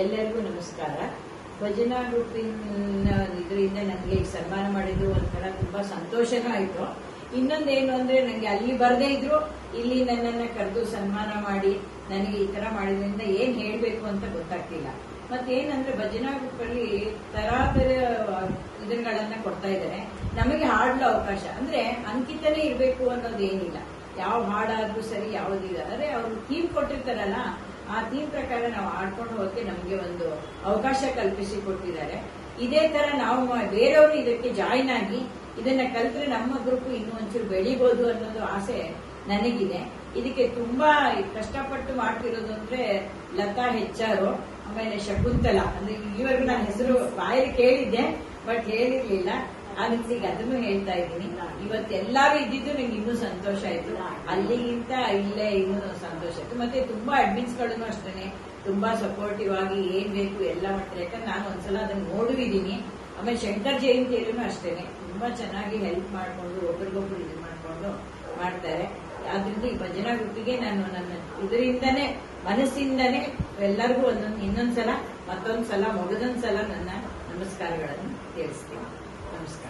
ಎಲ್ಲರಿಗೂ ನಮಸ್ಕಾರ. ಭಜನಾ ಗ್ರೂಪಿನ ಇದರಿಂದ ನನಗೆ ಈಗ ಸನ್ಮಾನ ಮಾಡಿದ್ರು ಒಂಥರ ತುಂಬಾ ಸಂತೋಷನೂ ಆಯ್ತು. ಇನ್ನೊಂದೇನು ಅಂದ್ರೆ ನನಗೆ ಅಲ್ಲಿ ಬರದೇ ಇದ್ರು ಇಲ್ಲಿ ನನ್ನನ್ನ ಕರೆದು ಸನ್ಮಾನ ಮಾಡಿ ನನಗೆ ಈ ತರ ಮಾಡಿದ್ರಿಂದ ಏನ್ ಹೇಳ್ಬೇಕು ಅಂತ ಗೊತ್ತಾಗ್ತಿಲ್ಲ. ಮತ್ತೇನಂದ್ರೆ ಭಜನಾ ಗ್ರೂಪ್ ಅಲ್ಲಿ ತರಾತರ ಇದನ್ಗಳನ್ನ ಕೊಡ್ತಾ ಇದ್ದಾರೆ. ನಮಗೆ ಹಾಡಲು ಅವಕಾಶ ಅಂದ್ರೆ ಅಂಕಿತನೇ ಇರಬೇಕು ಅನ್ನೋದೇನಿಲ್ಲ. ಯಾವ ಹಾಡಾದ್ರೂ ಸರಿ ಯಾವುದಿಲ್ಲ ಅಂದ್ರೆ ಅವ್ರು ಥೀಮ್ ಕೊಟ್ಟಿರ್ತಾರಲ್ಲ, ಆ ಥೀಮ್ ಪ್ರಕಾರ ನಾವು ಆಡ್ಕೊಂಡು ಹೋಗಕ್ಕೆ ನಮ್ಗೆ ಒಂದು ಅವಕಾಶ ಕಲ್ಪಿಸಿ ಕೊಟ್ಟಿದ್ದಾರೆ. ಇದೇ ತರ ನಾವು ಬೇರೆಯವರು ಇದಕ್ಕೆ ಜಾಯಿನ್ ಆಗಿ ಇದನ್ನ ಕಲ್ತ್ರೆ ನಮ್ಮ ಗ್ರೂಪ್ ಇನ್ನೂ ಒಂಚೂರು ಬೆಳಿಬಹುದು ಅನ್ನೋದು ಆಸೆ ನನಗಿದೆ. ಇದಕ್ಕೆ ತುಂಬಾ ಕಷ್ಟಪಟ್ಟು ಮಾಡ್ತಿರೋದು ಅಂದ್ರೆ ಲತಾ ಹೆಚ್ಚಾರು, ಆಮೇಲೆ ಶಕುಂತಲಾ. ಅಂದ್ರೆ ಈವರೆಗೂ ನನ್ನ ಹೆಸರು ಬಾಯಲ್ಲಿ ಕೇಳಿದ್ದೆ ಬಟ್ ಹೇಳಿರ್ಲಿಲ್ಲ. ಈಗ ಅದನ್ನು ಹೇಳ್ತಾ ಇದ್ದೀನಿ. ಇವತ್ತೆಲ್ಲಾರು ಇದ್ದಿದ್ದು ನಂಗೆ ಇನ್ನೂ ಸಂತೋಷ ಆಯ್ತು. ಅಲ್ಲಿಗಿಂತ ಇಲ್ಲೇ ಇನ್ನೂ ಸಂತೋಷ ಆಯ್ತು. ಮತ್ತೆ ತುಂಬಾ ಅಡ್ಮಿನ್ಸ್ ಗಳನ್ನು ಅಷ್ಟೇನೆ ತುಂಬಾ ಸಪೋರ್ಟಿವ್ ಆಗಿ ಏನ್ ಬೇಕು ಎಲ್ಲ ಮಾಡ್ತಾರೆ. ಯಾಕಂದ್ರೆ ನಾನು ಒಂದ್ಸಲ ಅದನ್ನ ನೋಡಿದೀನಿ. ಆಮೇಲೆ ಶಂಕರ್ ಜಯಂತಿಯಲ್ಲೂ ಅಷ್ಟೇನೆ ತುಂಬಾ ಚೆನ್ನಾಗಿ ಹೆಲ್ಪ್ ಮಾಡ್ಕೊಂಡು ಒಬ್ರಿಗೊಬ್ರು ಇದು ಮಾಡ್ಕೊಂಡು ಮಾಡ್ತಾರೆ. ಆದ್ರಿಂದ ಈ ಭಜನಾ ಗ್ರೂಪಿಗೆ ನಾನು ನನ್ನ ಇದರಿಂದನೇ ಮನಸ್ಸಿಂದನೇ ಎಲ್ಲರಿಗೂ ಇನ್ನೊಂದ್ಸಲ ಮತ್ತೊಂದ್ಸಲ ಮೊದಲೊಂದ್ಸಲ ನನ್ನ ನಮಸ್ಕಾರಗಳನ್ನು ತಿಳಿಸ್ತೀನಿ. ನಮಸ್ಕಾರ.